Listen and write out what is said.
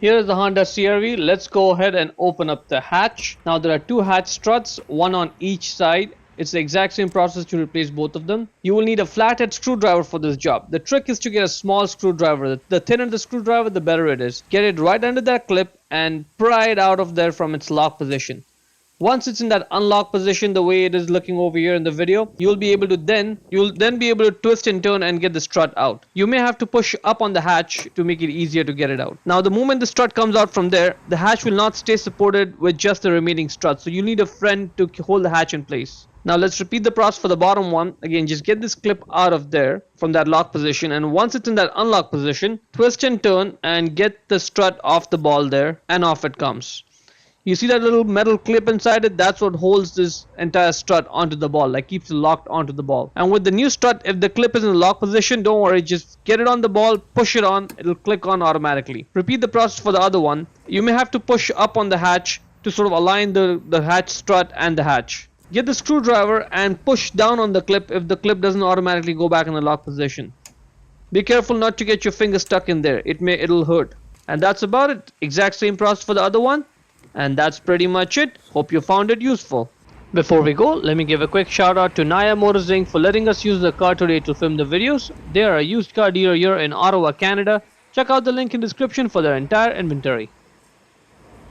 Here is the Honda CR-V. Let's go ahead and open up the hatch. Now there are two hatch struts, one on each side. It's the exact same process to replace both of them. You will need a flathead screwdriver for this job. The trick is to get a small screwdriver. The thinner the screwdriver, the better it is. Get it right under that clip and pry it out of there from its lock position. Once it's in that unlock position, the way it is looking over here in the video, you'll then be able to twist and turn and get the strut out. You may have to push up on the hatch to make it easier to get it out. Now the moment the strut comes out from there, the hatch will not stay supported with just the remaining strut, so you need a friend to hold the hatch in place. Now let's repeat the process for the bottom one. Again, just get this clip out of there from that lock position, and once it's in that unlock position, twist and turn and get the strut off the ball there, and off it comes. You see that little metal clip inside it? That's what holds this entire strut onto the ball, like keeps it locked onto the ball. And with the new strut, if the clip is in the lock position, don't worry, just get it on the ball, push it on, it'll click on automatically. Repeat the process for the other one. You may have to push up on the hatch to sort of align the hatch strut and the hatch. Get the screwdriver and push down on the clip if the clip doesn't automatically go back in the lock position. Be careful not to get your finger stuck in there, it'll hurt. And that's about it. Exact same process for the other one. And that's pretty much it. Hope you found it useful. Before we go, let me give a quick shout out to Naya Motors Inc. for letting us use the car today to film the videos. They are a used car dealer here in Ottawa, Canada. Check out the link in the description for their entire inventory.